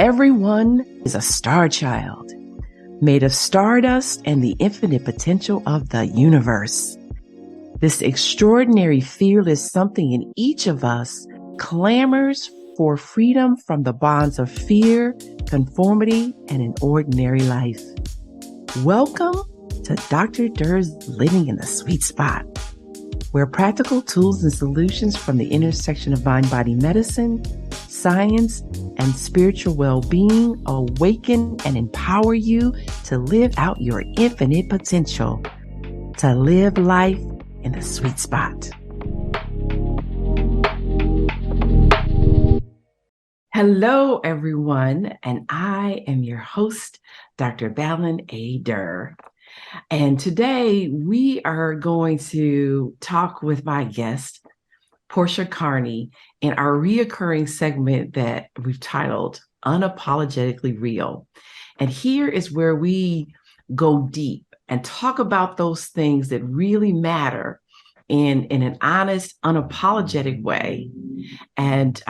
Everyone is a star child, made of stardust and the infinite potential of the universe. This extraordinary field is something in each of us clamors for freedom from the bonds of fear, conformity, and an ordinary life. Welcome to Dr. Durr's Living in the Sweet Spot, where practical tools and solutions from the intersection of mind-body medicine, science, and spiritual well-being awaken and empower you to live out your infinite potential, to live life in the sweet spot. Hello, everyone, and I am your host, Dr. Balin A. Durr. And today we are going to talk with my guest, Portia Carney, in our reoccurring segment that we've titled Unapologetically Real. And here is where we go deep and talk about those things that really matter in an honest, unapologetic way, and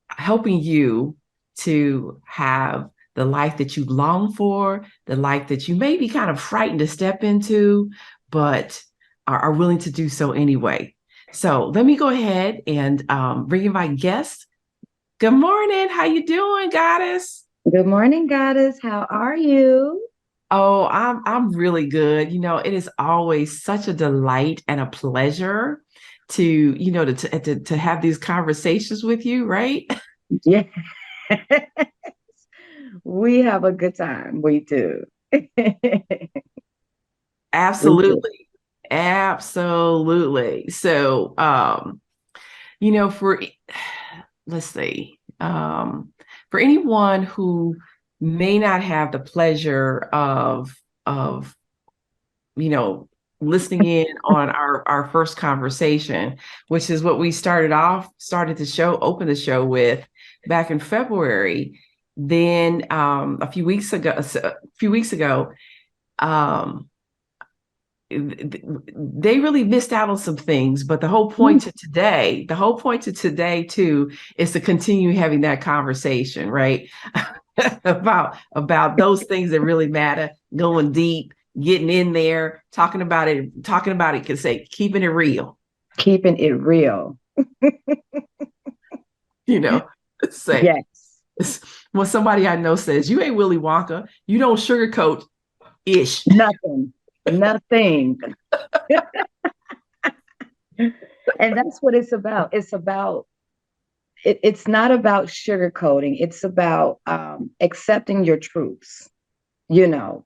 helping you to have the life that you long for, the life that you may be kind of frightened to step into, but are willing to do so anyway. So let me go ahead and bring in my guest. Good morning. How you doing, Goddess? Good morning, Goddess. How are you? Oh, I'm really good. You know, it is always such a delight and a pleasure to have these conversations with you, right? Yeah. We have a good time. We do. Absolutely. Absolutely. So, let's see, for anyone who may not have the pleasure of, listening in on our first conversation, which is what we opened the show with back in February. Then, a few weeks ago, they really missed out on some things, but the whole point to today too is to continue having that conversation, right? about those things that really matter, going deep, getting in there, talking about it, can say keeping it real. Keeping it real. Say Yes. When somebody I know says you ain't Willy Wonka, you don't sugarcoat ish. Nothing. And that's what it's about. It's not about sugarcoating. It's about accepting your truths, making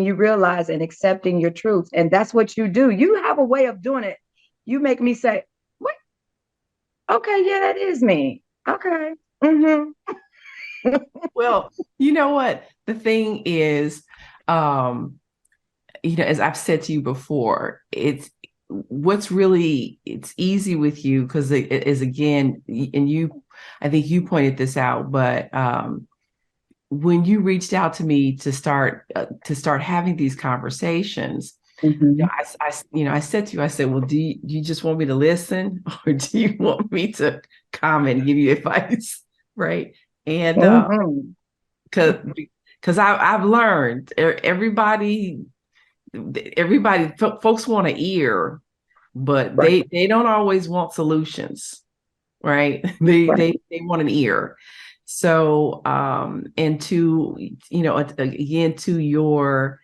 you realize and accepting your truths. And that's what you do. You have a way of doing it. You make me say, what? Okay, yeah, that is me. Okay. Mm-hmm. Well, you know what? The thing is, as I've said to you before, it's easy with you because it is, again, and I think you pointed this out, but when you reached out to me to start having these conversations, Mm-hmm. I said to you, I said, well, do you just want me to listen, or do you want me to comment and give you advice? Right. And because I've learned folks want an ear, but right. they don't always want solutions, right? They want an ear. So and to again, to your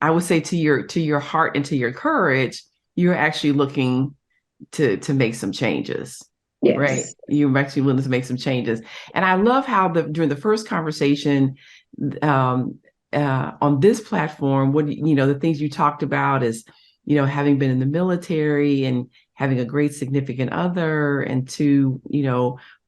I would say to your heart and to your courage, you're actually looking to make some changes. Yes. Right. You're actually willing to make some changes. And I love how during the first conversation on this platform, the things you talked about is, having been in the military and having a great significant other and two,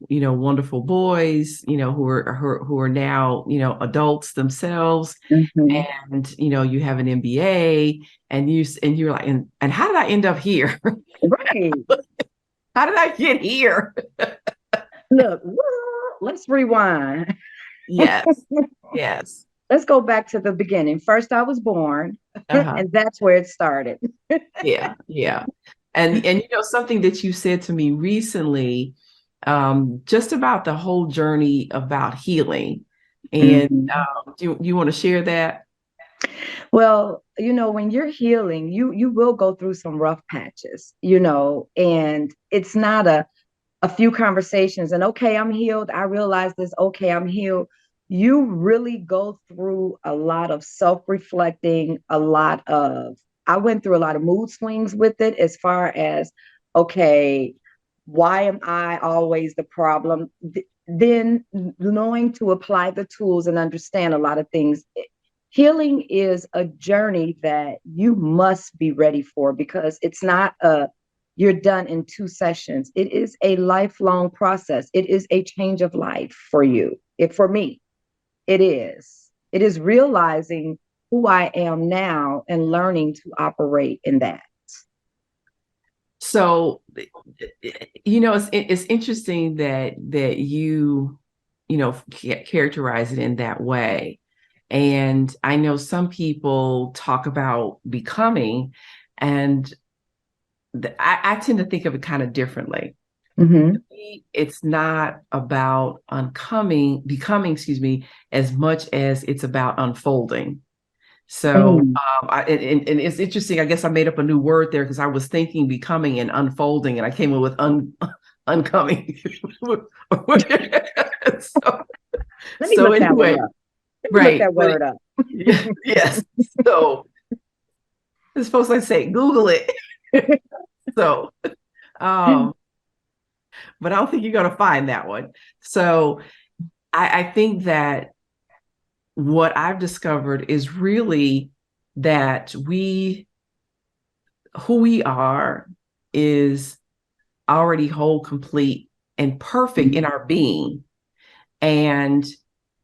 wonderful boys, who are now, adults themselves. Mm-hmm. And, you have an MBA and you're like, and how did I end up here? Right. How did I get here? Look, let's rewind. Yes. Yes. Let's go back to the beginning. First, I was born, and that's where it started. Yeah. And something that you said to me recently, just about the whole journey about healing. And Mhm. do you want to share that? Well, when you're healing, you will go through some rough patches, and it's not a few conversations and okay, I'm healed. I realize this. Okay, I'm healed. You really go through a lot of self-reflecting, I went through a lot of mood swings with it as far as, okay, why am I always the problem? Then knowing to apply the tools and understand a lot of things. Healing is a journey that you must be ready for because it's not you're done in 2 sessions. It is a lifelong process. It is a change of life for you. For me, it is. It is realizing who I am now and learning to operate in that. So, it's interesting that you characterize it in that way. And I know some people talk about becoming, and I tend to think of it kind of differently. Mm-hmm. It's not about becoming, excuse me, as much as it's about unfolding. So, Mm. and it's interesting. I guess I made up a new word there because I was thinking becoming and unfolding, and I came up with uncoming. so, Let me so look that one anyway, up. Let me look right. that But word up. yes. So, it's supposed to say Google it. So, um, but I don't think you're going to find that one. So, I think that what I've discovered is really that who we are is already whole, complete, and perfect in our being. And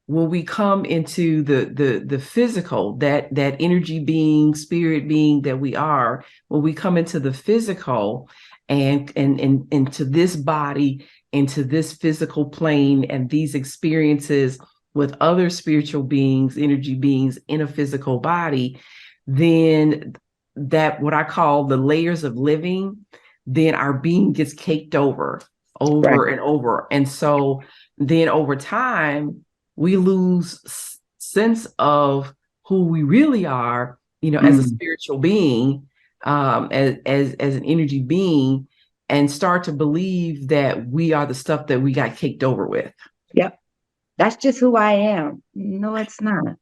when we come into the physical, that energy being, spirit being that we are, when we come into the physical and into this body, into this physical plane, and these experiences with other spiritual beings, energy beings in a physical body, then that what I call the layers of living, then our being gets caked Right. over and over. And so then over time, we lose sense of who we really are, as a Mm. spiritual being, as an energy being, and start to believe that we are the stuff that we got caked over with. Yep. That's just who I am. No, it's not.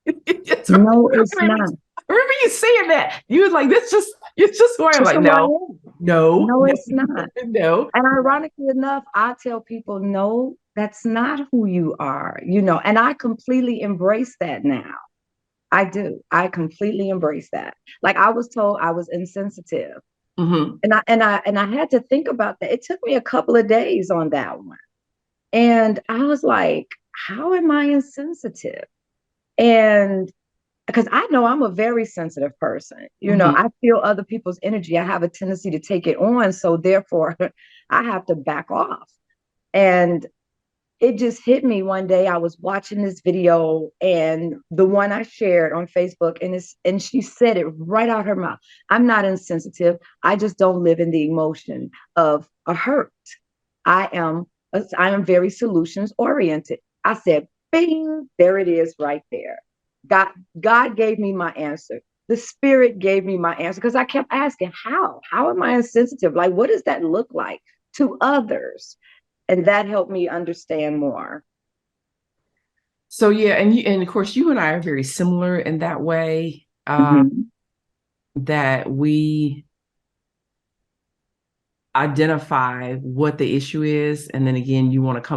It's right. No, it's I remember, not. I remember you saying that. You was like, "This just it's just who I am." That's Like, who I no, am. no, No, no, it's not. no. And ironically enough, I tell people, no, that's not who you are, and I completely embrace that now. I do. I completely embrace that. Like I was told I was insensitive. Hmm. And I had to think about that. It took me a couple of days on that one. And I was like, how am I insensitive? And because I know I'm a very sensitive person. Hmm. I feel other people's energy. I have a tendency to take it on. So therefore, I have to back off. And it just hit me one day. I was watching this video and the one I shared on Facebook, and she said it right out her mouth. I'm not insensitive. I just don't live in the emotion of a hurt. I am I am very solutions oriented. I said, bing, there it is right there. God, God gave me my answer. The spirit gave me my answer because I kept asking, how? How am I insensitive? Like, what does that look like to others? And that helped me understand more. So yeah, and of course you and I are very similar in that way, Mm-hmm. that we identify what the issue is, and then again you want to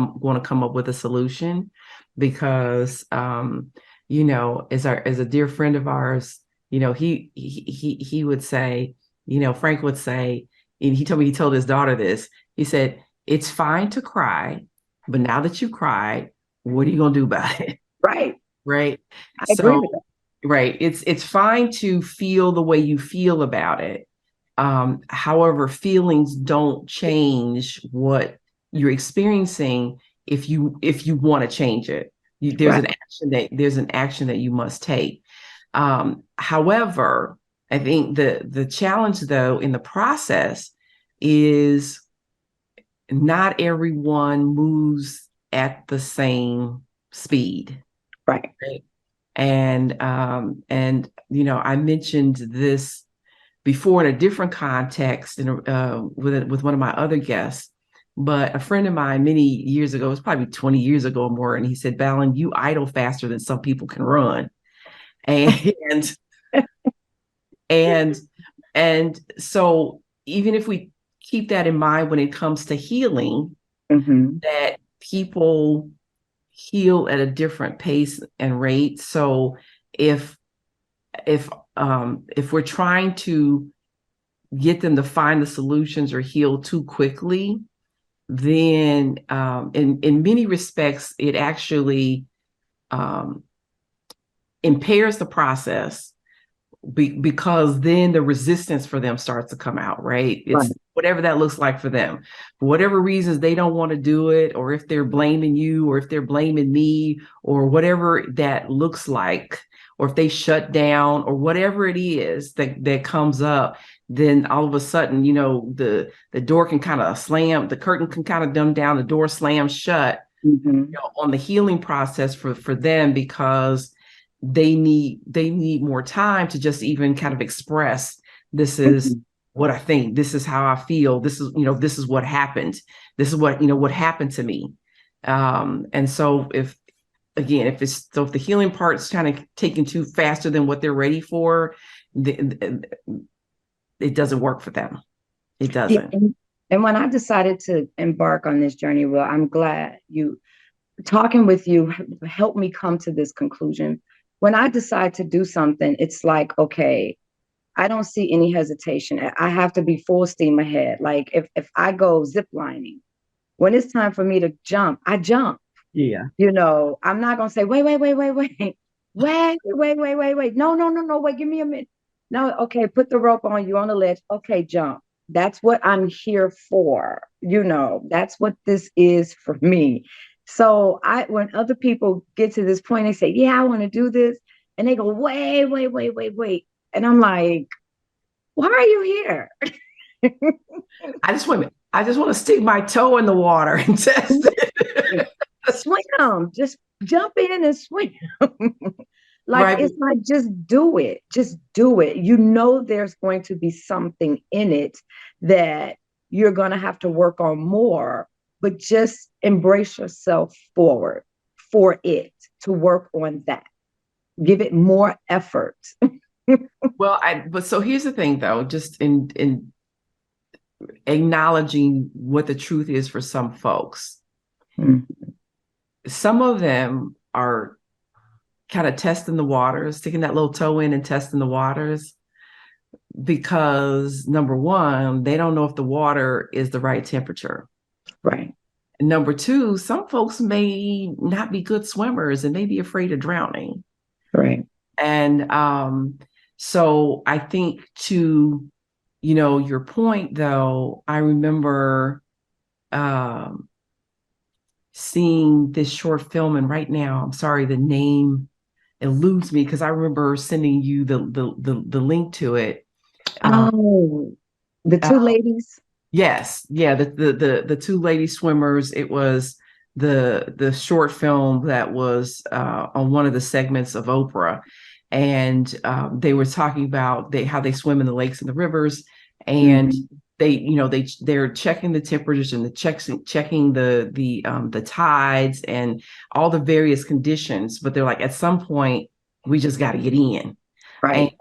come up with a solution, because as a dear friend of ours, he would say, Frank would say, and he told me, he told his daughter this. He said, it's fine to cry, but now that you cried, what are you going to do about it? Right. Right. I agree So with that. right, it's fine to feel the way you feel about it. However, feelings don't change what you're experiencing. If you want to change it, there's Right. an action that you must take. However, I think the challenge though in the process is not everyone moves at the same speed. Right. Right. And I mentioned this before in a different context and with one of my other guests. But a friend of mine many years ago, it was probably 20 years ago or more, and he said, Balin, you idle faster than some people can run. And and and so even if we keep that in mind when it comes to healing, Mm-hmm. that people heal at a different pace and rate. So if if if we're trying to get them to find the solutions or heal too quickly, then in many respects it actually um, impairs the process because then the resistance for them starts to come out, right? Right. It's whatever that looks like for them. For whatever reasons, they don't want to do it, or if they're blaming you, or if they're blaming me, or whatever that looks like, or if they shut down, or whatever it is that comes up, then all of a sudden, the door can kind of slam, the curtain can kind of dumb down, the door slams shut, Mm-hmm. on the healing process for them because they need more time to just even kind of express, this is Mm-hmm. what I think, this is how I feel, this is what happened, this is what happened to me. And so if the healing part's kind of taking too faster than what they're ready for, it doesn't work for them. It Yeah, doesn't. and when I decided to embark on this journey, well, I'm glad you talking with you helped me come to this conclusion. When I decide to do something, it's like, okay, I don't see any hesitation. I have to be full steam ahead. Like if I go zip lining, when it's time for me to jump, I jump. Yeah. I'm not gonna say, wait. No, no, no, no, wait, give me a minute. No, okay, put the rope on you on the ledge. Okay, jump. That's what I'm here for. That's what this is for me. So when other people get to this point, they say, yeah, I want to do this. And they go, wait. And I'm like, why are you here? I just want to stick my toe in the water and test it. Swim, just jump in and swim. Like Right. it's like just do it. There's going to be something in it that you're going to have to work on more, but just embrace yourself forward for it to work on that. Give it more effort. But so here's the thing though, just in acknowledging what the truth is for some folks. Mhm. Some of them are kind of testing the waters, sticking that little toe in and testing the waters because number one, they don't know if the water is the right temperature. Right. And number two, some folks may not be good swimmers and may be afraid of drowning. Right. And so I think to, your point though, I remember um, seeing this short film, and right now, I'm sorry, the name eludes me because I remember sending you the link to it. Uh, Oh, the uh, two ladies. yes, yeah, the two lady swimmers. It was the short film that was on one of the segments of Oprah, and they were talking about how they swim in the lakes and the rivers, and Mhm. they're checking the temperatures and checking the tides and all the various conditions, but they're like, at some point we just got to get in. and Right.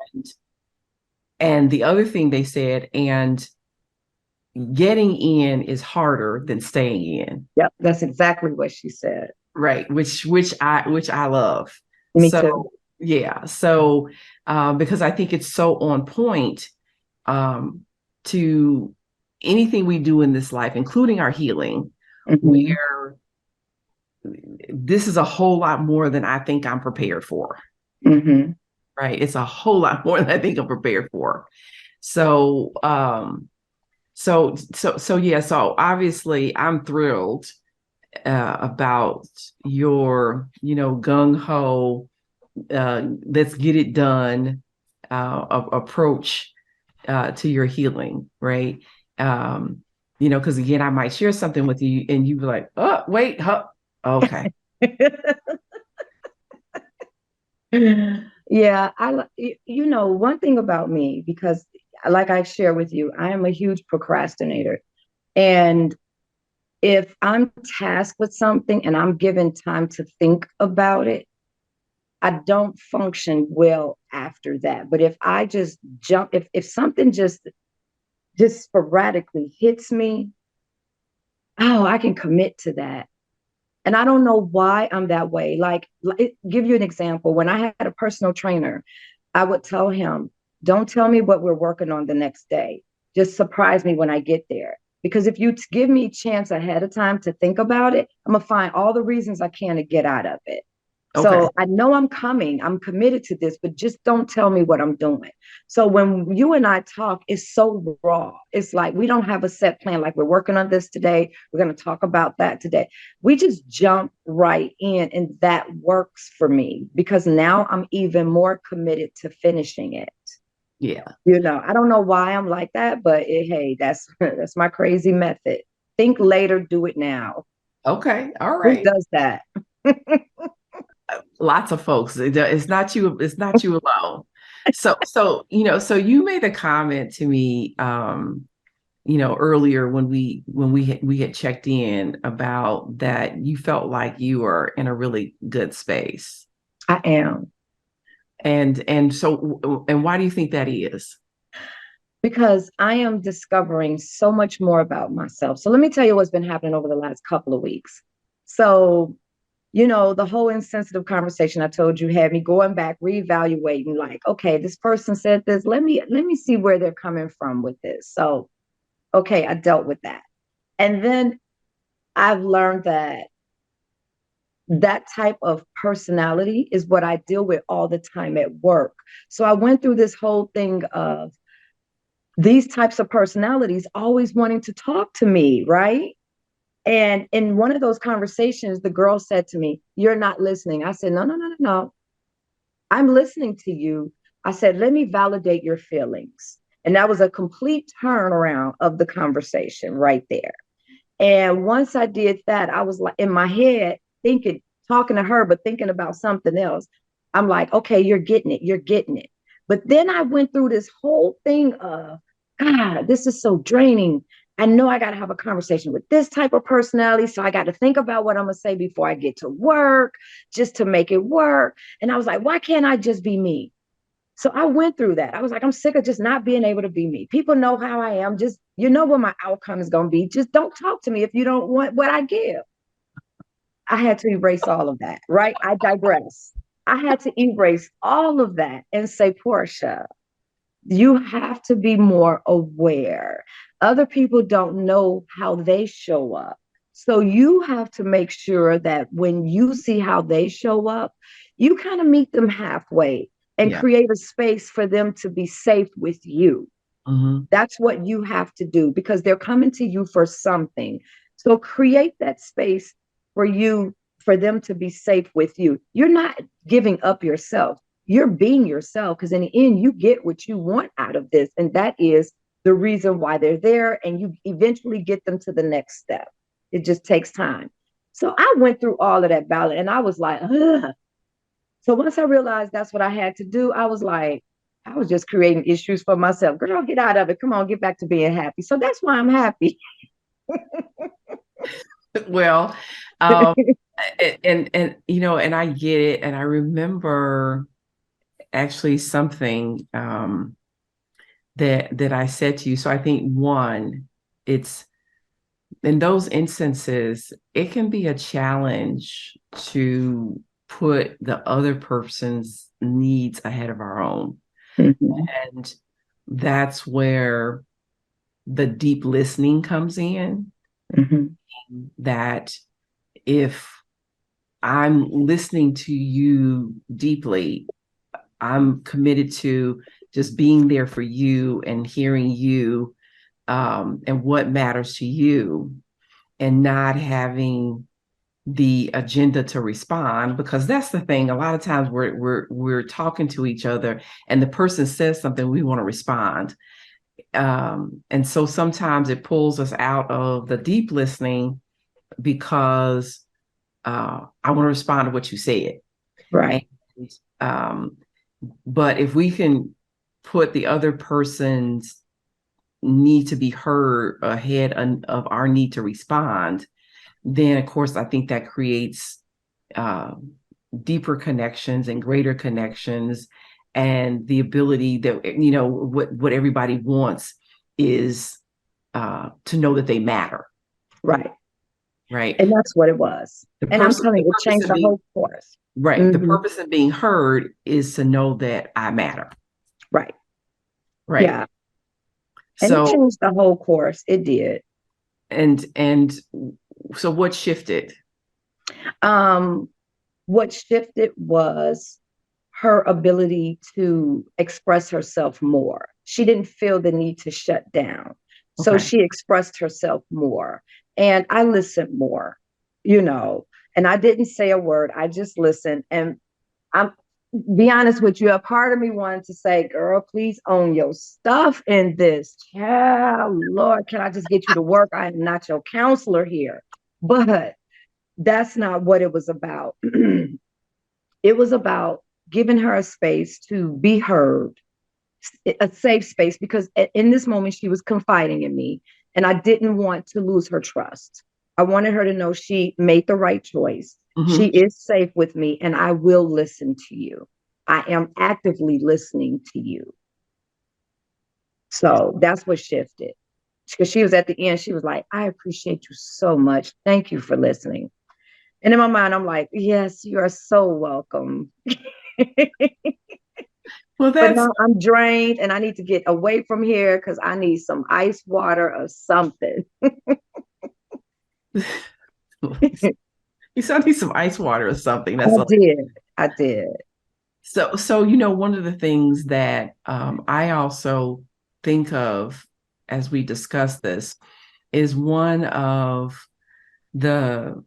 and the other thing they said, and getting in is harder than staying in. Yep. That's exactly what she said. Right, which I love. Me too. So yeah, so because I think it's so on point um to anything we do in this life, including our healing, Mhm. where this is a whole lot more than I think I'm prepared for. Mhm. Right, it's a whole lot more than I think I'm prepared for. So yeah, so obviously I'm thrilled about your gung ho, let's get it done approach to your healing, right? Um, because again, I might share something with you and you be like, oh, wait, huh? Okay. Yeah, one thing about me, because like I share with you, I am a huge procrastinator. And if I'm tasked with something and I'm given time to think about it, I don't function well after that. But if I just jump, if something just sporadically hits me, oh, I can commit to that. And I don't know why I'm that way. Give you an example. When I had a personal trainer, I would tell him, don't tell me what we're working on the next day. Just surprise me when I get there. Because if you give me a chance ahead of time to think about it, I'm going to find all the reasons I can to get out of it. Okay. So I know I'm coming, I'm committed to this, but just don't tell me what I'm doing. So when you and I talk, it's so raw. It's like we don't have a set plan, like we're working on this today. We're going to talk about that today. We just jump right in, and that works for me because now I'm even more committed to finishing it. Yeah. I don't know why I'm like that, but hey, that's my crazy method. Think later, do it now. Okay. All Who right. does that? Lots of folks. It's not you. It's not you alone. So you made a comment to me, earlier when we had checked in about that you felt like you were in a really good space. I am. And why do you think that is? Because I am discovering so much more about myself. So let me tell you what's been happening over the last couple of weeks. So, the whole insensitive conversation I told you had me going back, reevaluating, like, okay, this person said this. Let me see where they're coming from with this. So, okay, I dealt with that. And then I've learned that type of personality is what I deal with all the time at work. So I went through this whole thing of these types of personalities always wanting to talk to me, right? And in one of those conversations, the girl said to me, "You're not listening." I said, "No, no, no, no, no. I'm listening to you." I said, "Let me validate your feelings." And that was a complete turnaround of the conversation right there. And once I did that, I was like in my head thinking, talking to her, but thinking about something else. I'm like, okay, you're getting it. You're getting it. But then I went through this whole thing of, God, this is so draining. I know I got to have a conversation with this type of personality. So I got to think about what I'm going to say before I get to work, just to make it work. And I was like, why can't I just be me? So I went through that. I was like, I'm sick of just not being able to be me. People know how I am. Just, what my outcome is going to be. Just don't talk to me if you don't want what I give. I had to erase all of that, right? I digress. I had to erase all of that and say, Portia, you have to be more aware. Other people don't know how they show up. So you have to make sure that when you see how they show up, you kind of meet them halfway and Yeah. create a space for them to be safe with you. Hmm. That's what you have to do because they're coming to you for something. So create that space for you, for them to be safe with you. You're not giving up yourself. You're being yourself because in the end, you get what you want out of this. And that is the reason why they're there. And you eventually get them to the next step. It just takes time. So I went through all of that ballot and I was like, ugh. So once I realized that's what I had to do, I was like, I was just creating issues for myself. Girl, get out of it. Come on, get back to being happy. So that's why I'm happy. Well, um, and I get it, and I remember actually something that I said to you. So I think one, it's in those instances, it can be a challenge to put the other person's needs ahead of our own. Mhm, And that's where the deep listening comes in. mhm, That if I'm listening to you deeply, I'm committed to just being there for you and hearing you, and what matters to you, and not having the agenda to respond, because that's the thing. A lot of times we're talking to each other and the person says something, we want to respond. And so sometimes it pulls us out of the deep listening because I want to respond to what you said. Right. And, but if we can put the other person's need to be heard ahead of our need to respond, then of course I think that creates uh, deeper connections and greater connections, and the ability that what everybody wants is to know that they matter. Right. Right. And that's what it was. The And I'm person, telling the you, it purpose changed of the being whole course. right. The Hmm. purpose of being heard is to know that I matter. Right. Right. Yeah. And it So changed the whole course. It did. and so what shifted? Um, what shifted was her ability to express herself more. She didn't feel the need to shut down. So Okay. she expressed herself more. And I listened more, you know, and I didn't say a word. I just listened. And I'm be honest with you, a part of me wanted to say, girl, please own your stuff in this. Yeah, Lord, can I just get you to work? I am not your counselor here. But that's not what it was about. It was about giving her a space to be heard, a safe space, because in this moment she was confiding in me and I didn't want to lose her trust. I wanted her to know she made the right choice. She Mm-hmm. is safe with me and I will listen to you. I am actively listening to you. So that's what shifted. Because she was at the end, she was like, I appreciate you so much. Thank you for listening. And in my mind, I'm like, yes, you are so welcome. Well, But that's now I'm drained and I need to get away from here because I need some ice water or something. you said I need some ice water or something. I That's all. did. I did. So one of the things that I also think of as we discuss this is one of the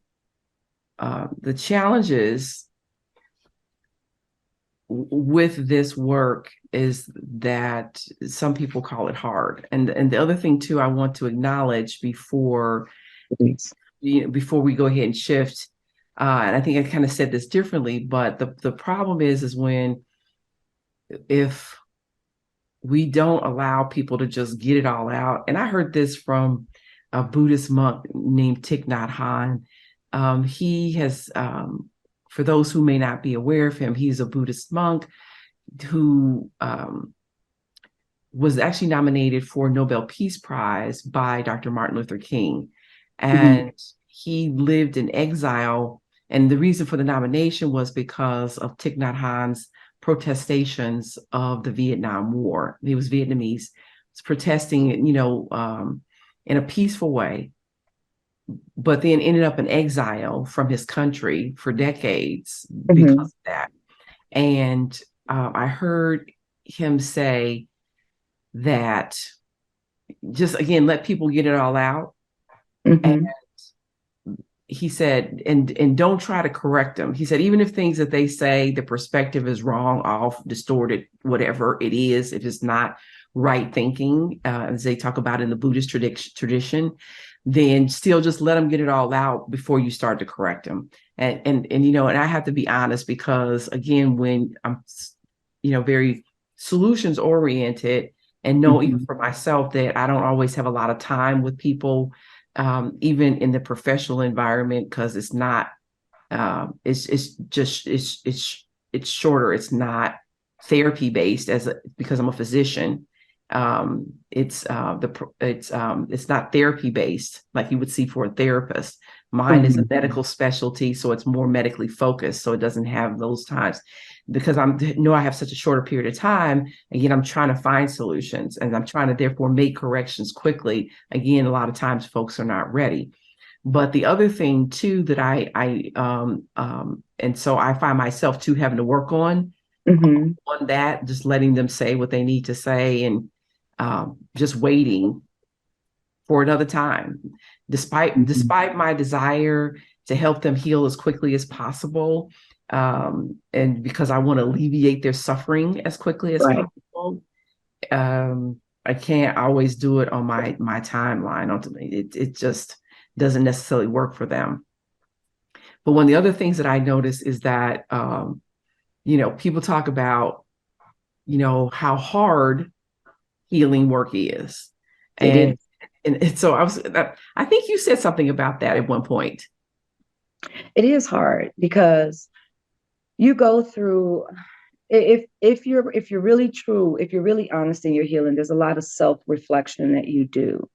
challenges with this work is that some people call it hard, and the other thing too I want to acknowledge before we go ahead and shift, and I think I kind of said this differently, but the problem is when if we don't allow people to just get it all out. And I heard this from a Buddhist monk named Thich Nhat Hanh. He has, for those who may not be aware of him, he's a Buddhist monk who was actually nominated for a Nobel Peace Prize by Dr. Martin Luther King. Mhm. And he lived in exile. And the reason for the nomination was because of Thich Nhat Hanh's protestations of the Vietnam War. He was Vietnamese, was protesting, in a peaceful way, but then ended up in exile from his country for decades because Mhm. of that. And I heard him say that just again, let people get it all out. And Mhm. he said, and don't try to correct them. He said, even if things that they say, the perspective is wrong, off, distorted, whatever it is, if it's not right thinking, as they talk about in the Buddhist tradition, then still just let them get it all out before you start to correct them. And I have to be honest, because again, when I'm, very solutions oriented, and know even Mhm. for myself that I don't always have a lot of time with people, even in the professional environment, because it's not, it's just it's shorter. It's not therapy based because I'm a physician. It's not therapy based like you would see for a therapist. Mine is a Mhm. medical specialty, so it's more medically focused. So it doesn't have those times, because I have such a shorter period of time. Again, I'm trying to find solutions, and I'm trying to therefore make corrections quickly. Again, a lot of times folks are not ready. But the other thing too that and so I find myself too having to work Mhm. on that, just letting them say what they need to say, and just waiting for another time, despite Mhm. my desire to help them heal as quickly as possible. And because I want to alleviate their suffering as quickly as Right. possible. I can't always do it on my timeline. Ultimately, it just doesn't necessarily work for them. But one of the other things that I notice is that people talk about how hard healing work is, It and is. and so I think you said something about that at one point. It is hard because you go through if you're really true, if you're really honest in your healing, there's a lot of self-reflection that you do.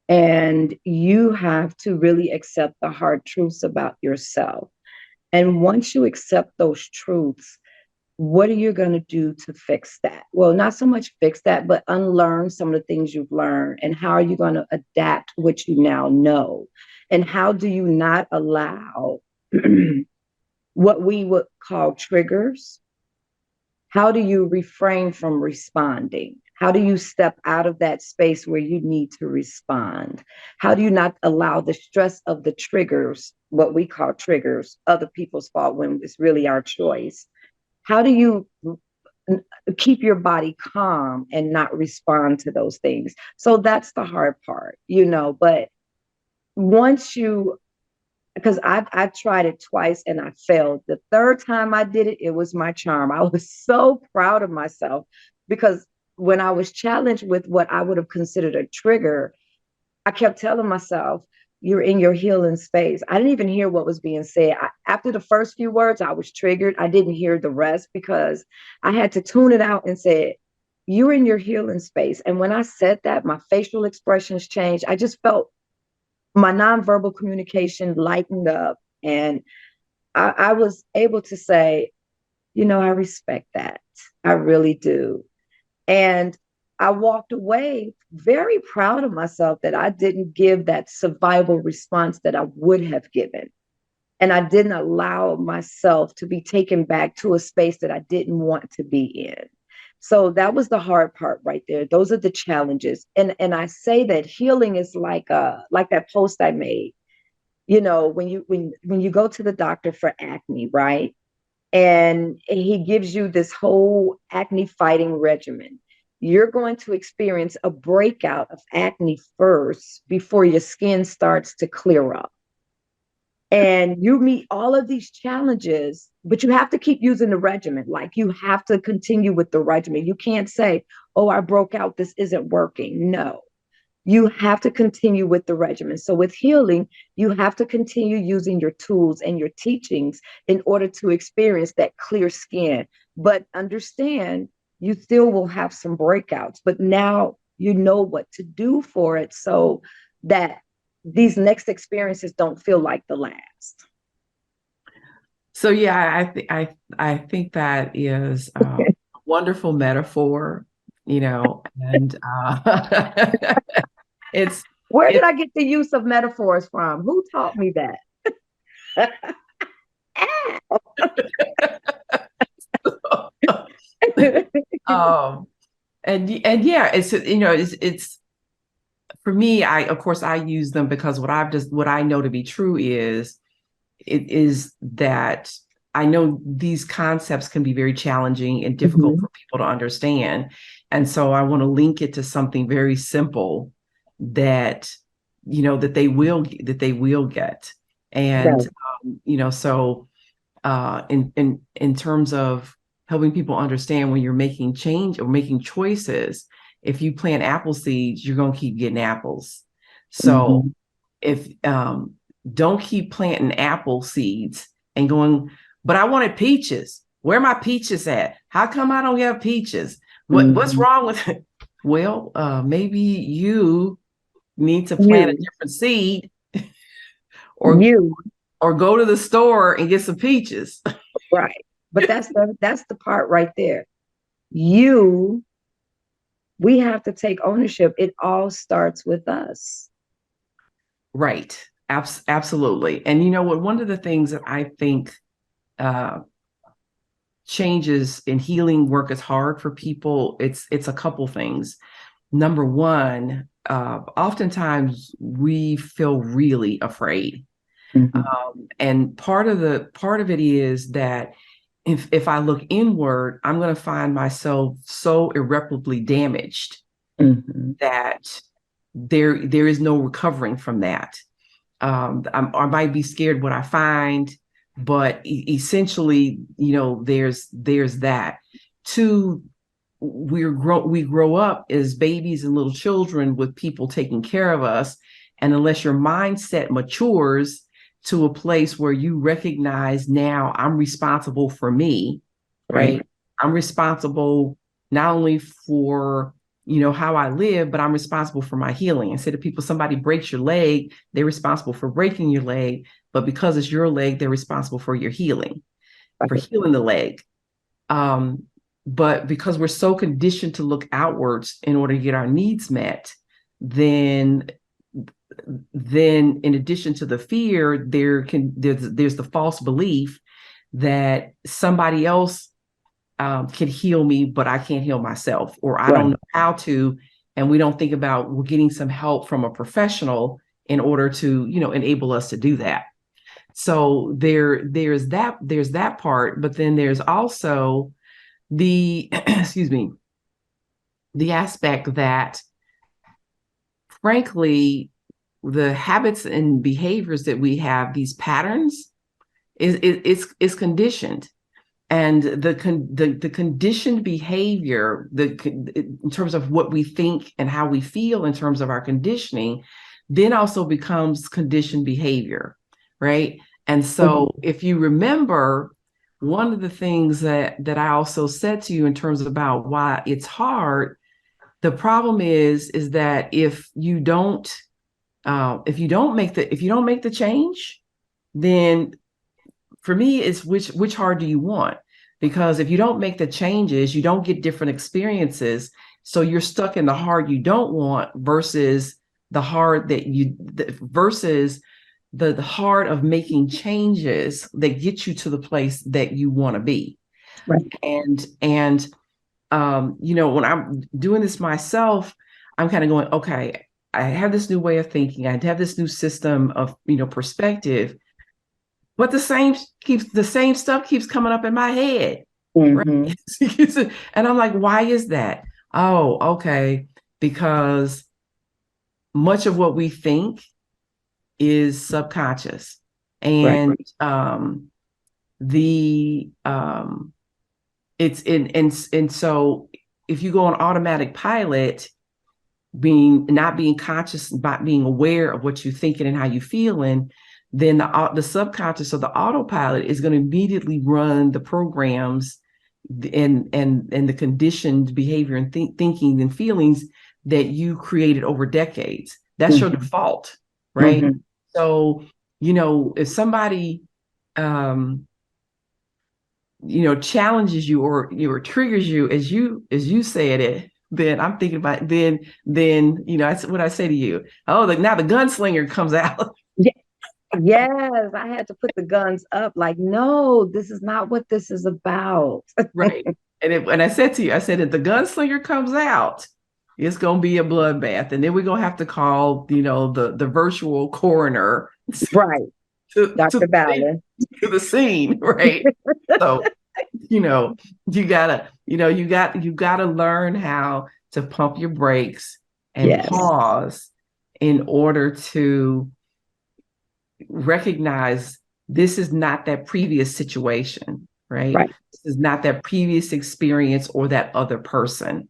And you have to really accept the hard truths about yourself. And once you accept those truths, what are you going to do to fix that? Well, not so much fix that, but unlearn some of the things you've learned. And how are you going to adapt what you now know? And how do you not allow what we would call triggers? How do you refrain from responding? How do you step out of that space where you need to respond? How do you not allow the stress of the triggers, what we call triggers, other people's fault when it's really our choice? How do you keep your body calm and not respond to those things? So that's the hard part, but once you because I tried it twice and I failed. The third time I did it, it was my charm. I was so proud of myself because when I was challenged with what I would have considered a trigger, I kept telling myself, you're in your healing space. I didn't even hear what was being said. After the first few words, I was triggered. I didn't hear the rest because I had to tune it out and say, you're in your healing space. And when I said that, my facial expressions changed. I just felt my nonverbal communication lightened up. And I was able to say, I respect that. I really do. And I walked away very proud of myself that I didn't give that survival response that I would have given. And I didn't allow myself to be taken back to a space that I didn't want to be in. So that was the hard part right there. Those are the challenges. And I say that healing is like that post I made. When you go to the doctor for acne, right? And he gives you this whole acne fighting regimen. You're going to experience a breakout of acne first before your skin starts to clear up. And you meet all of these challenges, but you have to keep using the regimen. Like you have to continue with the regimen. You can't say, oh, I broke out, this isn't working. No, you have to continue with the regimen. So with healing, you have to continue using your tools and your teachings in order to experience that clear skin. But understand, you still will have some breakouts, but now you know what to do for it so that these next experiences don't feel like the last. So yeah, I think that is a wonderful metaphor, and it's Where did it. I get the use of metaphors from? Who taught me that? um, and yeah, it's for me. I of course I use them because what I know to be true is it is that I know these concepts can be very challenging and difficult Mhm. for people to understand. And so I want to link it to something very simple that, that they will get. And, Right. so in terms of helping people understand when you're making change or making choices, if you plant apple seeds, you're going to keep getting apples. So Mhm. if don't keep planting apple seeds and going, but I wanted peaches. Where are my peaches at? How come I don't have peaches? What's Mhm. wrong with it? Well, maybe you need to plant a You, different seed or you, or go to the store and get some peaches. right. But that's the part right there. You, we have to take ownership. It all starts with us. Right. Absolutely. And you know what? One of the things that I think uh, changes in healing work is hard for people. It's a couple things. Number one, oftentimes we feel really afraid. Mm-hmm. And part of it is that if I look inward, I'm going to find myself so irreparably damaged Mm-hmm. that there is no recovering from that. I might be scared what I find, but essentially, there's that. Two, we grow up as babies and little children with people taking care of us, and unless your mindset matures to a place where you recognize, now I'm responsible for me, Right. right? I'm responsible not only for how I live, but I'm responsible for my healing. Instead of people, somebody breaks your leg, they're responsible for breaking your leg, but because it's your leg, they're responsible for your healing, for Right. healing the leg. Um, but because we're so conditioned to look outwards in order to get our needs met, then in addition to the fear, there's the false belief that somebody else can heal me, but I can't heal myself, or I don't Right. know how to. And we don't think about, we're getting some help from a professional in order to, enable us to do that. So there's that part, but then there's also the excuse me, the aspect that, frankly, the habits and behaviors that we have, these patterns, is conditioned. And the conditioned behavior, in terms of what we think and how we feel in terms of our conditioning, then also becomes conditioned behavior, right? And so Mm-hmm. if you remember, one of the things that I also said to you in terms of about why it's hard, the problem is that if you don't make the change, then for me, it's which hard do you want? Because if you don't make the changes, you don't get different experiences. So you're stuck in the hard you don't want versus the hard versus the hard of making changes that get you to the place that you want to be. Right. And when I'm doing this myself, I'm kind of going, okay, I have this new way of thinking. I have this new system of, perspective, but the same stuff keeps coming up in my head, right? Mm-hmm. And I'm like, why is that? Oh, okay, because much of what we think is subconscious, Right. and the it's in and so if you go on automatic pilot, not being conscious, not being aware of what you're thinking and how you're feeling, then the subconscious or the autopilot is going to immediately run the programs and the conditioned behavior and thinking and feelings that you created over decades. That's your Mm-hmm. default, right? Mm-hmm. So, if somebody um challenges you, or triggers you, as you said it, then I'm thinking about, that's what I say to you. Oh, now the gunslinger comes out. Yeah. Yes, I had to put the guns up. Like, no, this is not what this is about. Right. And I said to you, I said, if the gunslinger comes out, it's going to be a bloodbath, and then we're going to have to call, the virtual coroner Right, to Dr. Balin. to the scene, right? So, you know, you gotta learn how to pump your brakes and Yes. pause in order to recognize, this is not that previous situation, right? Right. This is not that previous experience or that other person.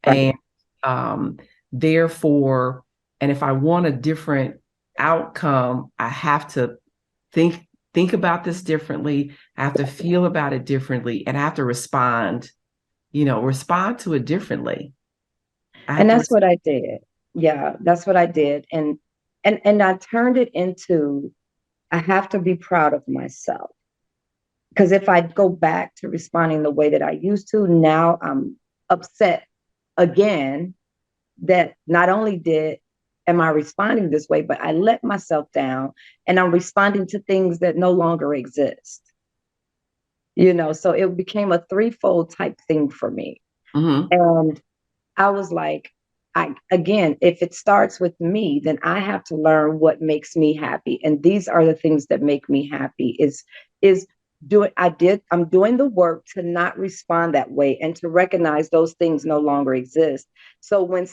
Right. And um, therefore, and if I want a different outcome, I have to think about this differently. I have to feel about it differently, and I have to respond to it differently. I have And to, that's what I did. Yeah, that's what I did. And I turned it into, I have to be proud of myself. Because if I go back to responding the way that I used to, now I'm upset again that not only am I responding this way, but I let myself down and I'm responding to things that no longer exist. So it became a threefold type thing for me. mm-hmm, And I was like, again, if it starts with me, then I have to learn what makes me happy. And these are the things that make me happy is I'm doing the work to not respond that way and to recognize those things no longer exist. So when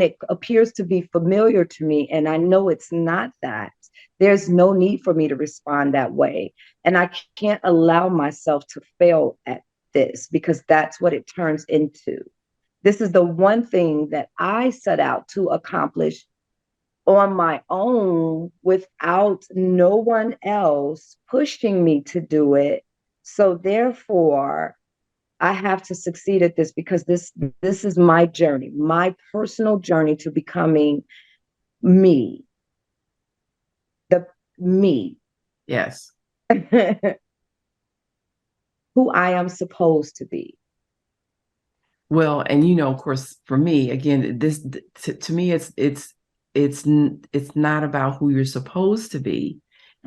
it appears to be familiar to me and I know it's not that, there's no need for me to respond that way. And I can't allow myself to fail at this because that's what it turns into. This is the one thing that I set out to accomplish on my own without no one else pushing me to do it. So therefore, I have to succeed at this because this is my journey, my personal journey to becoming me, the me, Yes. who I am supposed to be. Well, and of course, for me, again, this to me, it's not about who you're supposed to be.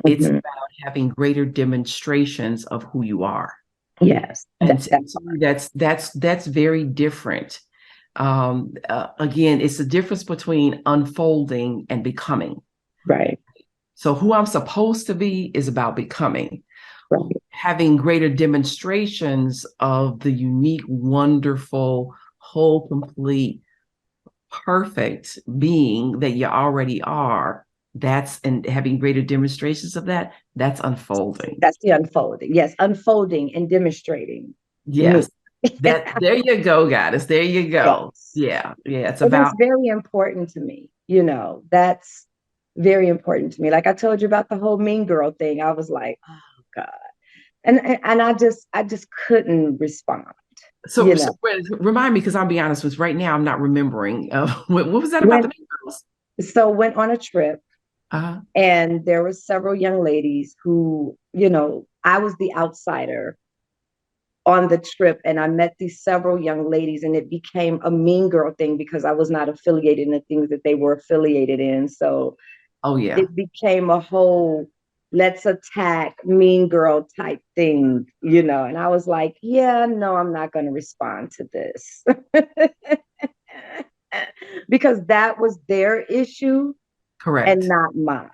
It's Mhm. about having greater demonstrations of who you are. Yes, And that's to me, that's very different. Again, it's the difference between unfolding and becoming. right, So who I'm supposed to be is about becoming, right. having greater demonstrations of the unique, wonderful, whole, complete, perfect being that you already are. And having greater demonstrations of that, that's unfolding. That's the unfolding. Yes, unfolding and demonstrating me. Yes. That there you go, goddess. There you go. Yes. Yeah. Yeah. It's And about that's very important to me. That's very important to me. Like I told you about the whole mean girl thing. I was like, oh God. And I just couldn't respond, so, you so know. remind me, because I'll be honest with right now, I'm not remembering. What was that about the When Mean Girls? so went on a trip Uh, and there were several young ladies who, I was the outsider on the trip and I met these several young ladies and it became a mean girl thing because I was not affiliated in the things that they were affiliated in. So oh yeah. it became a whole let's attack mean girl type thing. And I was like, yeah, no, I'm not going to respond to this. Because that was their issue and Correct. not mine.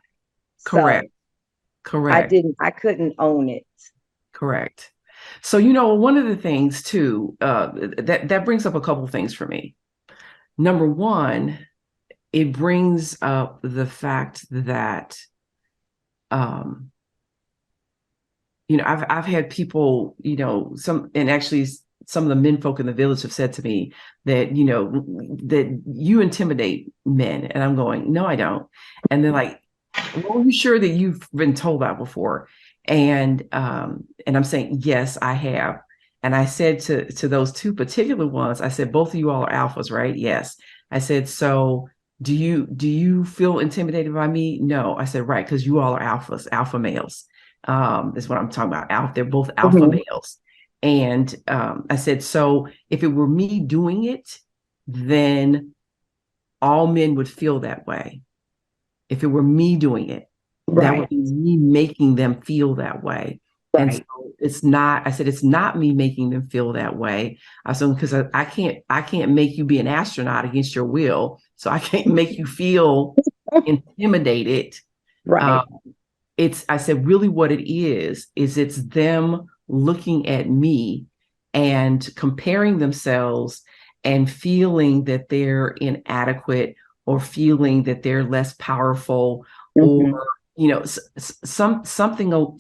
Correct. So Correct. I couldn't own it. Correct. So, one of the things too, that brings up a couple things for me. Number one, it brings up the fact that, um, I've had people, and actually some of the men folk in the village have said to me that, that you intimidate men. And I'm going, no, I don't. And they're like, well, are you sure that you've been told that before? And I'm saying, yes, I have. And I said to those two particular ones, I said, both of you all are alphas, right? Yes. I said, so do you feel intimidated by me? No. I said, right, because you all are alphas, alpha males. That's what I'm talking about. They're both alpha Mhm. males. And I said, so if it were me doing it, then all men would feel that way. If it were me doing it, that would Right, be me making them feel that way. And so right. I said, it's not me making them feel that way. I said, because I can't make you be an astronaut against your will. So I can't make you feel intimidated. Right. Um, I said, really what it is it's them looking at me and comparing themselves and feeling that they're inadequate or feeling that they're less powerful or, Mhm.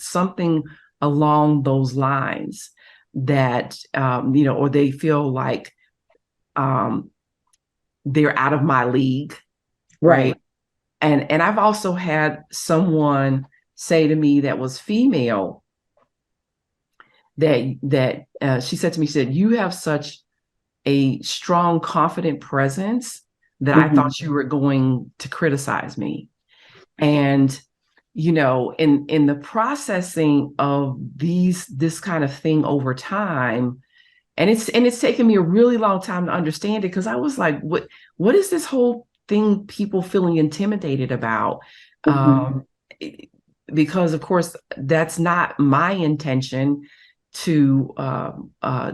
something along those lines that, or they feel like, um, they're out of my league. Right. Right. And I've also had someone say to me that was female that she said to me, she said, you have such a strong, confident presence that I Mhm. thought you were going to criticize me. And, in the processing of this kind of thing over time, and it's taken me a really long time to understand it because I was like, what is this whole thing people feeling intimidated about? Mhm. Um, because of course that's not my intention to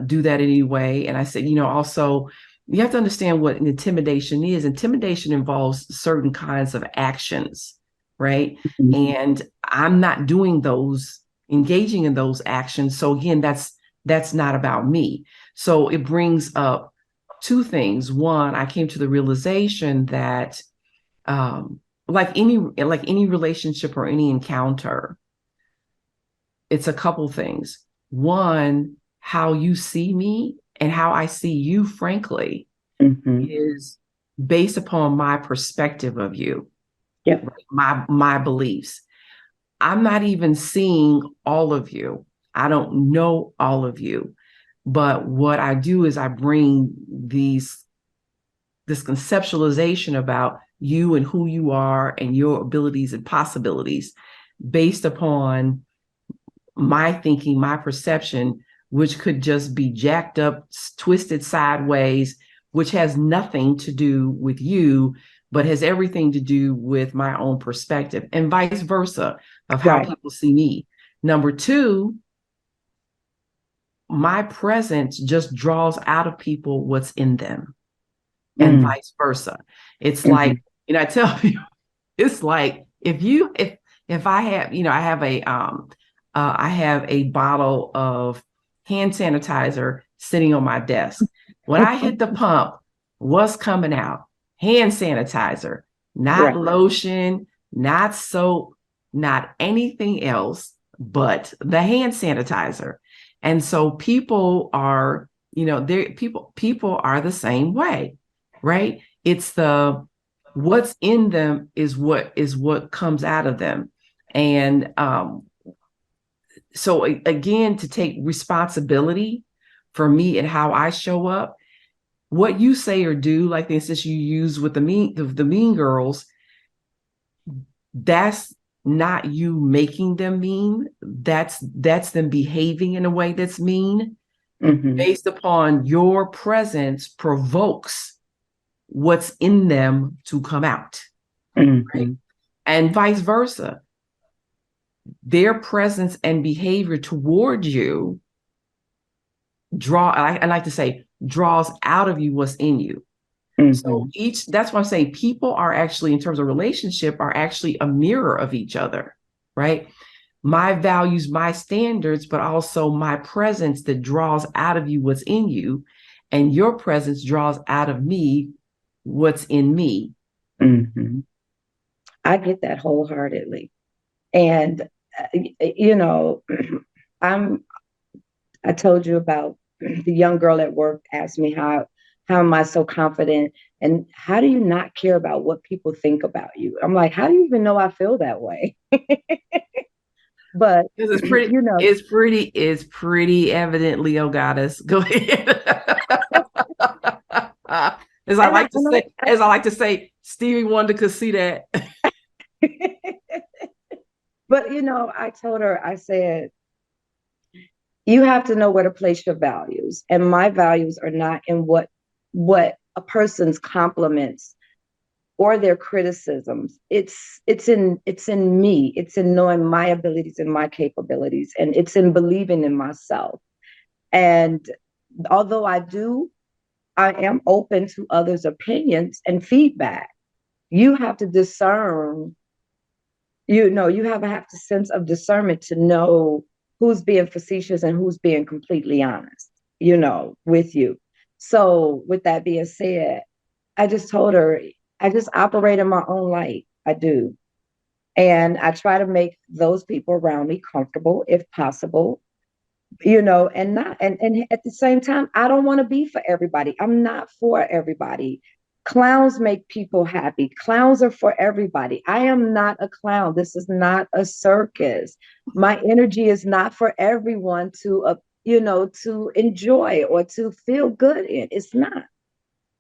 do that anyway. And I said, also, you have to understand what intimidation is. Intimidation involves certain kinds of actions, right? Mhm. And I'm not doing those, engaging in those actions. So again, that's not about me. So it brings up two things. One, I came to the realization that um, like any relationship or any encounter, it's a couple things. One, how you see me and how I see you, frankly, Mhm. is based upon my perspective of you, Yep. right? My beliefs. I'm not even seeing all of you. I don't know all of you. But what I do is I bring this conceptualization about you and who you are and your abilities and possibilities based upon my thinking, my perception, which could just be jacked up, twisted sideways, which has nothing to do with you, but has everything to do with my own perspective, and vice versa of how Right. people see me. Number two, my presence just draws out of people what's in them, and Mm. vice versa. It's like, Mhm. I tell people, it's like if I have, I have a bottle of hand sanitizer sitting on my desk. When I hit the pump, what's coming out? Hand sanitizer, not Right. lotion, not soap, not anything else but the hand sanitizer. And so people are, they people are the same way, right? It's the what's in them is what comes out of them. And so again, to take responsibility for me and how I show up, what you say or do, like the instance you use with the mean girls, that's not you making them mean. That's them behaving in a way that's mean Mhm. based upon your presence provokes what's in them to come out, right? Mhm. And vice versa, their presence and behavior toward you I like to say, draws out of you what's in you. So Mhm. that's why I say people are actually, in terms of relationship, are actually a mirror of each other, right? My values, my standards, but also my presence that draws out of you what's in you, and your presence draws out of me what's in me. Mhm. I get that wholeheartedly. And you know, I'm I told you about the young girl at work asked me how am I so confident and how do you not care about what people think about you? I'm like, how do you even know I feel that way? But Because you know, it's pretty evident, Leo goddess. Go ahead. As I and I, like to and say, as I like to say, Stevie Wonder could see that. but I told her, I said, you have to know where to place your values. And my values are not in what a person's compliments or their criticisms. It's in me. It's in knowing my abilities and my capabilities. And it's in believing in myself. And although I am open to others' opinions and feedback. You have to discern, you have to sense of discernment to know who's being facetious and who's being completely honest, with you. So with that being said, I just told her I just operate in my own light. I do. And I try to make those people around me comfortable if possible, and not and at the same time, I don't want to be for everybody. I'm not for everybody. Clowns make people happy. Clowns are for everybody. I am not a clown. This is not a circus. My energy is not for everyone to enjoy or to feel good in. It's not.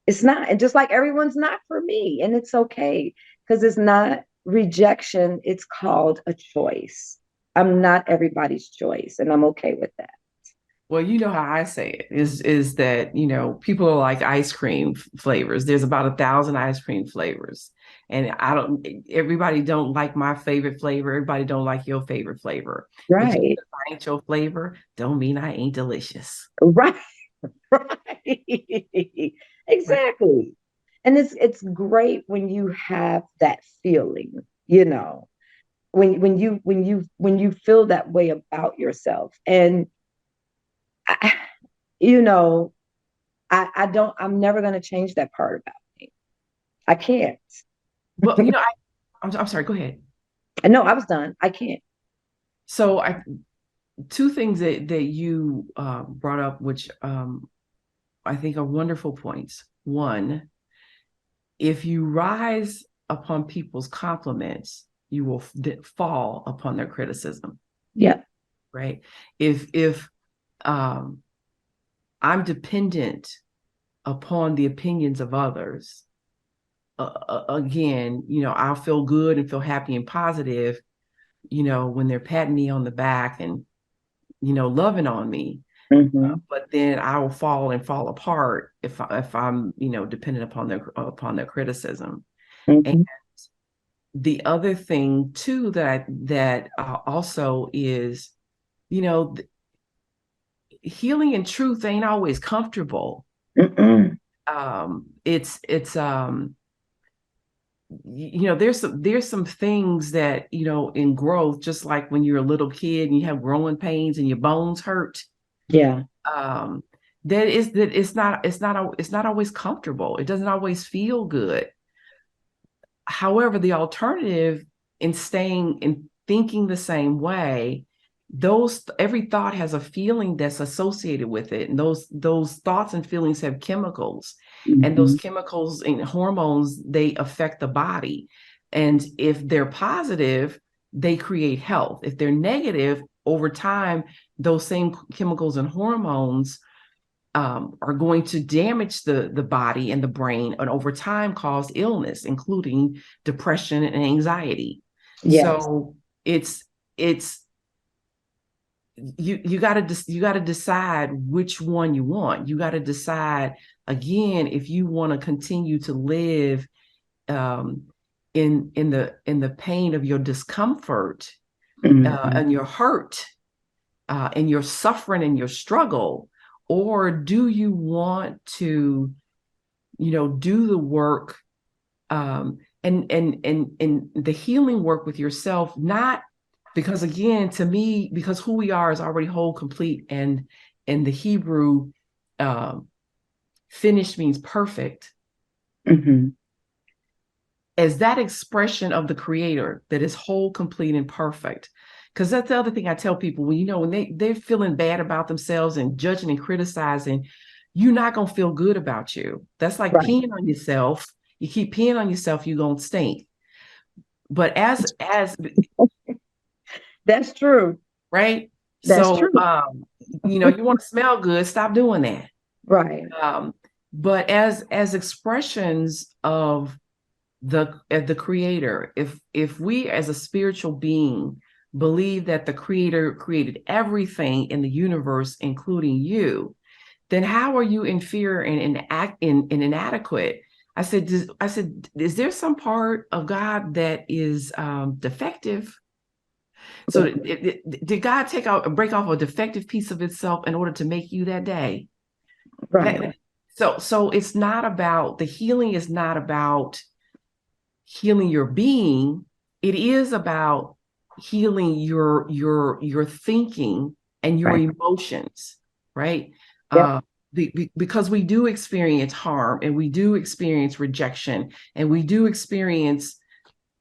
It's not. And just like everyone's not for me. And it's okay because it's not rejection. It's called a choice. I'm not everybody's choice, and I'm okay with that. Well, you know how I say it is that, people are like ice cream flavors. There's about 1,000 ice cream flavors. And everybody don't like my favorite flavor. Everybody don't like your favorite flavor. But just Right. because I ain't your flavor, don't mean I ain't delicious. Right. Right. Right. Exactly. And it's great when you have that feeling, you know, when you feel that way about yourself. And I, you know, I'm never going to change that part about me. I can't. Well, I'm sorry, go ahead. I know I was done. I can't. So two things that you brought up, which I think are wonderful points. One, if you rise upon people's compliments, you will fall upon their criticism, Yeah. right? If um, I'm dependent upon the opinions of others, again, I'll feel good and feel happy and positive, when they're patting me on the back and loving on me. Hmm. But then I will fall apart if I'm dependent upon their criticism. And Hmm. the other thing too that also is, you know, healing and truth ain't always comfortable. Mm-mm. It's there's some things that in growth, just like when you're a little kid and you have growing pains and your bones hurt. Yeah. um that it's not always comfortable. It doesn't always feel good. However, the alternative, in staying and thinking the same way, those every thought has a feeling that's associated with it, and those thoughts and feelings have chemicals, and those Hmm. chemicals and hormones, they affect the body. And if they're positive, they create health. If they're negative, over time, those same chemicals and hormones are going to damage the body and the brain, and over time cause illness, including depression and anxiety. Yes. So it's you got to decide which one you want. You got to decide, again, if you want to continue to live um, in the pain of your discomfort, Hmm. and your hurt, and your suffering and your struggle, or do you want to do the work, and the healing work with yourself, not because, again, to me, because who we are is already whole, complete, and the Hebrew um, finished means perfect, Hmm. as that expression of the creator that is whole, complete, and perfect. Because that's the other thing I tell people: when they're feeling bad about themselves and judging and criticizing, you're not going to feel good about you. That's like Right. peeing on yourself. You keep peeing on yourself, you're going to stink. But as That's true. right, That's so true. you want to smell good, stop doing that. Right. um but as expressions of the creator, if we as a spiritual being believe that the creator created everything in the universe, including you, then how are you inferior and inadequate? I said, is there some part of God that is defective? So did God take out break off a defective piece of itself in order to make you that day? Right. That so it's not about the healing, is not about healing your being. It is about healing your thinking and your Right. emotions, right? Yep. uh because we do experience harm, and we do experience rejection, and we do experience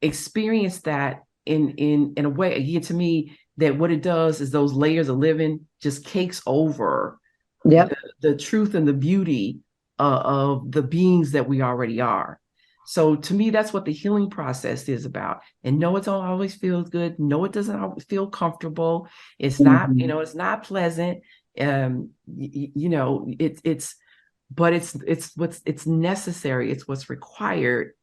that in a way, again, to me, that what it does is those layers of living just cakes over Yep. the truth and the beauty of the beings that we already are. So to me, that's what the healing process is about. And no, it don't always feel good. No, it doesn't always feel comfortable. It's not, Hmm. it's not pleasant. It's but it's necessary. It's what's required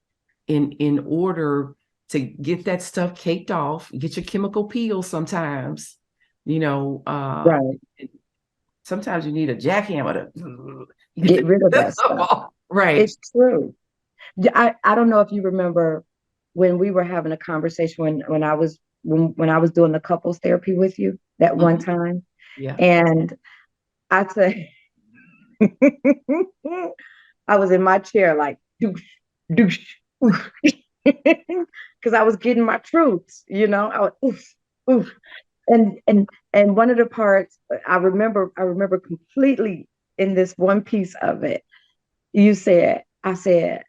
in order to get that stuff caked off, get your chemical peel sometimes. You know, Right. sometimes you need a jackhammer to get Get rid of the that stuff stuff. off. Right. It's true. I don't know if you remember when we were having a conversation when I was doing the couples therapy with you that one Mhm. time. Yeah. And I said, I was in my chair like doosh, doosh, because I was getting my truths, I was oof, oof. And one of the parts I remember completely in this one piece of it. I said,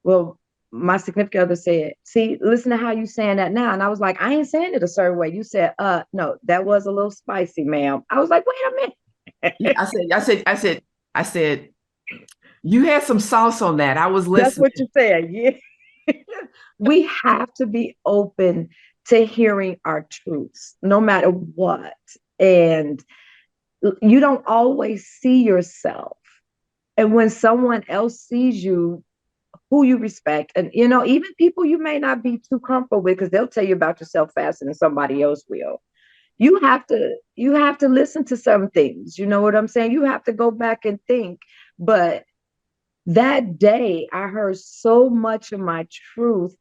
well, my significant other said, see, listen to how you saying that now. And I was like, I ain't saying it a certain way. You said, no, that was a little spicy, ma'am. I was like, wait a Yeah, minute. I said, you had some sauce on that. I was That's listening. what you said. Yeah. We have to be open to hearing our truths, no matter what. And you don't always see yourself. And when someone else sees you, who you respect, and even people you may not be too comfortable with, because they'll tell you about yourself faster than somebody else will. You have to listen to some things. You know what I'm saying? You have to go back and think. But that day, I heard so much of my truth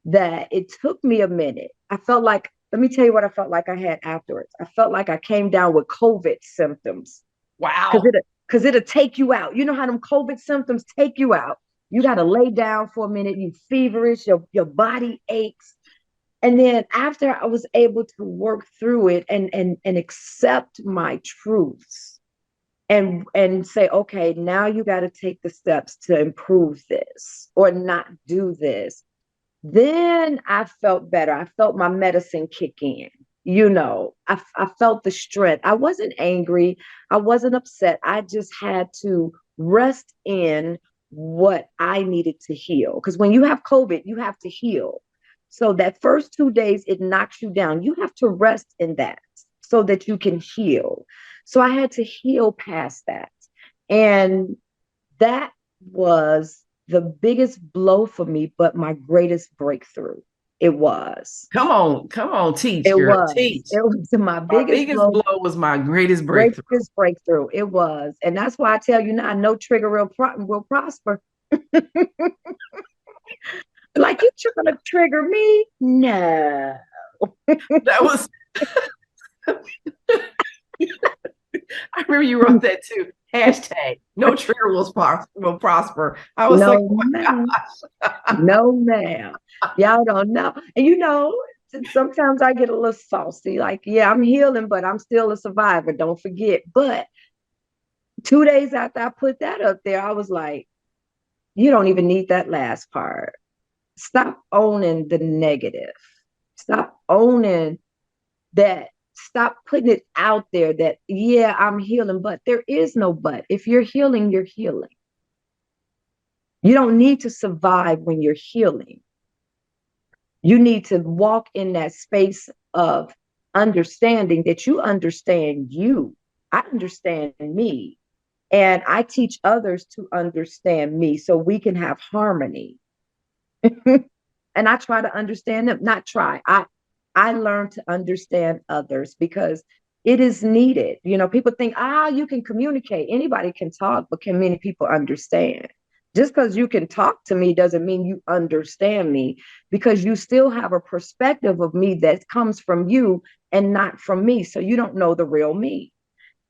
that it took me a minute. I felt like, let me tell you what I felt like I had afterwards. I felt like I came down with COVID symptoms because Wow. it'll take you out. You know how them COVID symptoms take you out. You got to lay down for a minute. You feverish, your body aches. And then after I was able to work through it and accept my truths and say, okay, now you got to take the steps to improve this or not do this. Then I felt better. I felt my medicine kick in. I felt the strength. I wasn't angry. I wasn't upset. I just had to rest in what I needed to heal. Because when you have COVID, you have to heal. So that first 2 days, it knocks you down. You have to rest in that so that you can heal. So I had to heal past that. And that was the biggest blow for me, but my greatest breakthrough. It was. Come on, teach, It girl, was. teach. It was my My biggest biggest blow, blow was my greatest breakthrough. greatest breakthrough. It was. And that's why I tell you now, no trigger will prosper. Like, you're going to trigger me? No. That was, I remember you wrote that too. Hashtag no trigger will prosper. I was like, No, oh my ma'am. gosh. No, ma'am. Y'all don't know. And sometimes I get a little saucy. Like, yeah, I'm healing, but I'm still a survivor. Don't forget. But 2 days after I put that up there, I was like, you don't even need that last part. Stop owning the negative. Stop owning that. Stop putting it out there that, yeah, I'm healing, but there is no but. If you're healing, you're healing. You don't need to survive when you're healing. You need to walk in that space of understanding that you understand you. I understand me. And I teach others to understand me so we can have harmony. And I try to understand them, not try. I learn to understand others because it is needed. People think, you can communicate. Anybody can talk, but can many people understand? Just because you can talk to me doesn't mean you understand me, because you still have a perspective of me that comes from you and not from me. So you don't know the real me.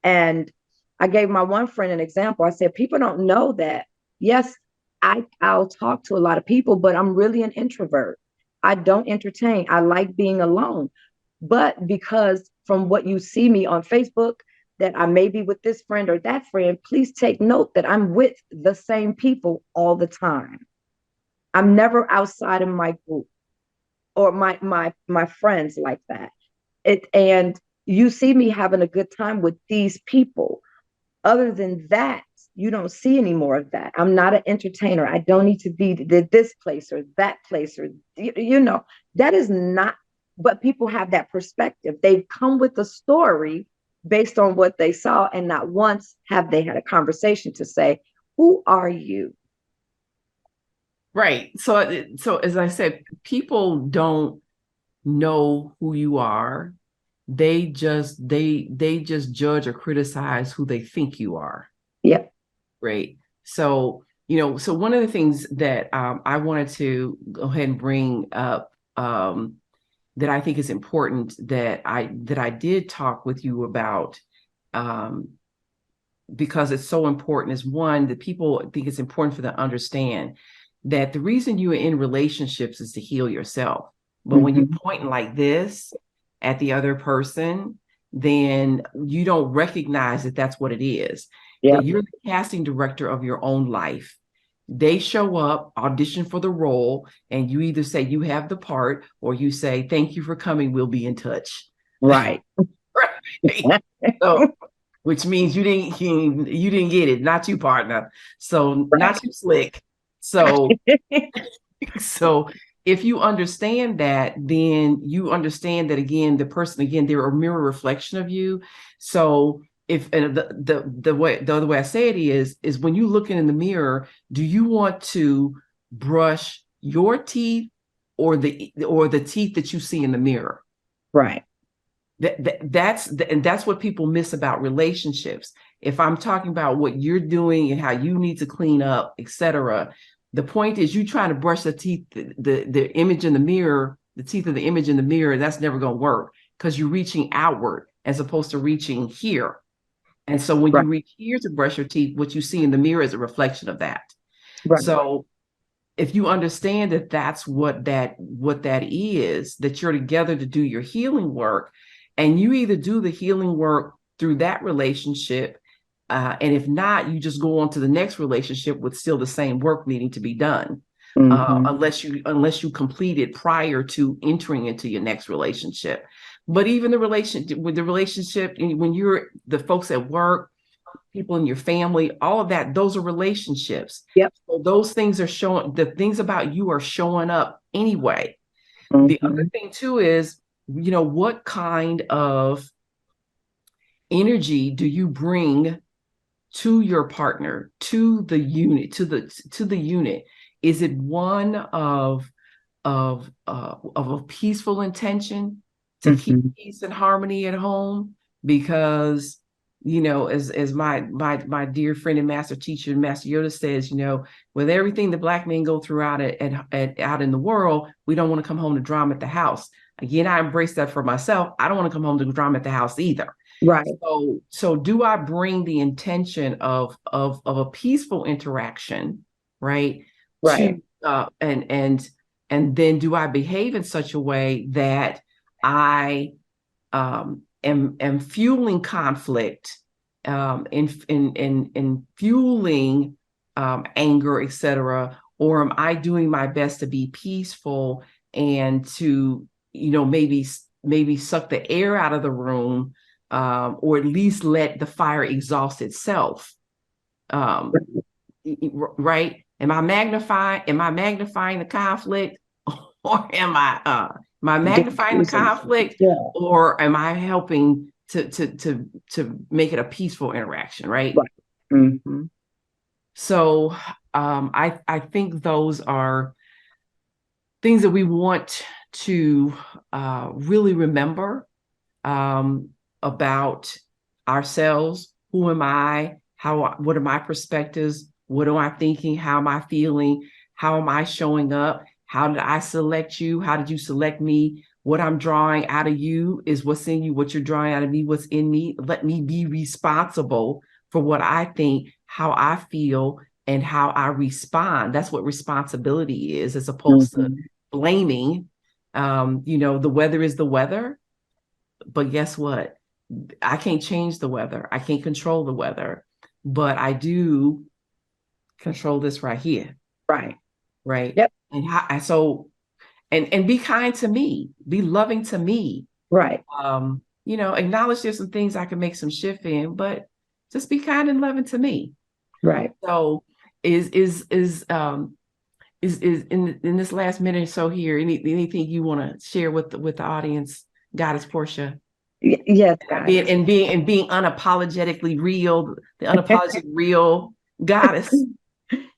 And I gave my one friend an example. I said, people don't know that. Yes, I'll talk to a lot of people, but I'm really an introvert. I don't entertain. I like being alone. But because from what you see me on Facebook, that I may be with this friend or that friend, please take note that I'm with the same people all the time. I'm never outside of my group or my friends like that. And you see me having a good time with these people. Other than that, you don't see any more of that. I'm not an entertainer. I don't need to be this place or that place or, that is not, but people have that perspective. They've come with a story based on what they saw, and not once have they had a conversation to say, who are you? Right. So as I said, people don't know who you are. They just judge or criticize who they think you are. Yep. Right. So, so one of the things that I wanted to go ahead and bring up, that I think is important, that I did talk with you about, um, because it's so important, is one, that people think it's important for them to understand that the reason you are in relationships is to heal yourself. But when you're Mm-hmm. pointing like this at the other person, then you don't recognize that that's what it is, that Yep. you're the casting director of your own life. They show up, audition for the role, and you either say you have the part or you say, thank you for coming, we'll be in touch. Right. Right? So, which means you didn't get it, not you, partner. So Right. not you, slick. So so if you understand that, then you understand that, again, the person, again, they're a mirror reflection of you. So if, and the other way I say it is when you looking in the mirror, do you want to brush your teeth or the teeth that you see in the mirror? Right. And that's what people miss about relationships. If I'm talking about what you're doing and how you need to clean up, etc., the point is you trying to brush the teeth, the image in the mirror, the teeth of the image in the mirror. That's never going to work because you're reaching outward as opposed to reaching here. And so when Right. you reach here to brush your teeth, what you see in the mirror is a reflection of that. Right. So if you understand that that's what that is, that you're together to do your healing work, and you either do the healing work through that relationship, and if not, you just go on to the next relationship with still the same work needing to be done, Mm-hmm. unless you complete it prior to entering into your next relationship. But even the relationship when you're the folks at work, people in your family, all of that, those are relationships. Yep. So those things are showing, the things about you are showing up anyway. The other Mm-hmm. thing too is, what kind of energy do you bring to your partner, to the unit, to the unit? Is it one of a peaceful intention to keep Mm-hmm. peace and harmony at home? Because as my dear friend and master teacher, Master Yoda, says, with everything the Black men go through out in the world, we don't want to come home to drama at the house. Again, I embrace that for myself. I don't want to come home to drama at the house either. Right. So do I bring the intention of a peaceful interaction, right? Right. To and then do I behave in such a way that I am fueling conflict, in fueling anger, etc., or am I doing my best to be peaceful and to maybe suck the air out of the room, or at least let the fire exhaust itself, um, right? Am I magnifying the conflict, or am I magnifying the Diffusing. conflict, Yeah. or am I helping to make it a peaceful interaction, right? Right. Mm-hmm. So I think those are things that we want to really remember, um, about ourselves. Who am I? What are my perspectives? What am I thinking? How am I feeling? How am I showing up? How did I select you? How did you select me? What I'm drawing out of you is what's in you. What you're drawing out of me, what's in me. Let me be responsible for what I think, how I feel, and how I respond. That's what responsibility is, as opposed to Mm-hmm. blaming. The weather is the weather, but guess what? I can't change the weather. I can't control the weather, but I do control this right here, Right. right? Yep. And be kind to me, be loving to me. Right. Acknowledge there's some things I can make some shift in, but just be kind and loving to me. Right. So is in this last minute or so here, anything you want to share with the audience, Goddess Portia? Yes, God. Being unapologetically real, the unapologetic real goddess.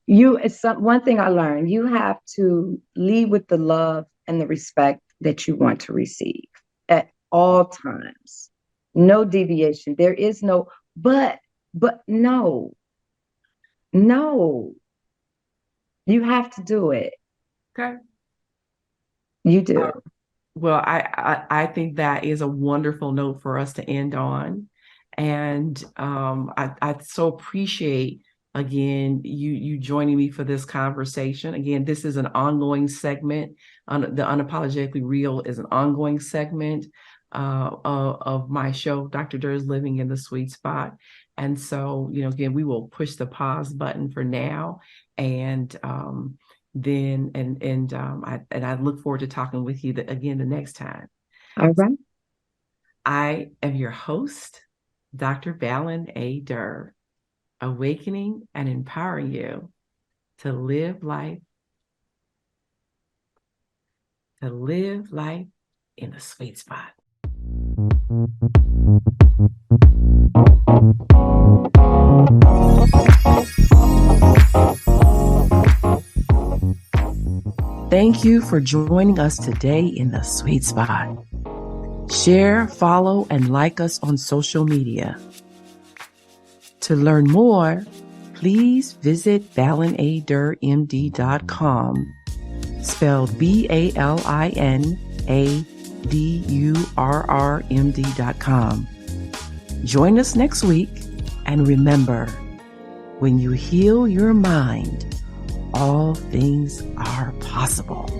It's one thing I learned. You have to lead with the love and the respect that you want to receive at all times. No deviation. There is no but no, no. You have to do it. Okay. You do. Well, I think that is a wonderful note for us to end on. And I so appreciate, again, you joining me for this conversation. Again, this is an ongoing segment. The Unapologetically Real is an ongoing segment of my show, Dr. Durr's Living in the Sweet Spot. And so, again, we will push the pause button for now, and then I look forward to talking with you again the next time. All right. I am your host, Dr. Balin A. Durr, awakening and empowering you to live life in the sweet spot. Thank you for joining us today in the sweet spot. Share, follow, and like us on social media. To learn more, please visit balinadurmd.com, spelled BALINADURRMD.com. Join us next week, and remember, when you heal your mind, all things are possible.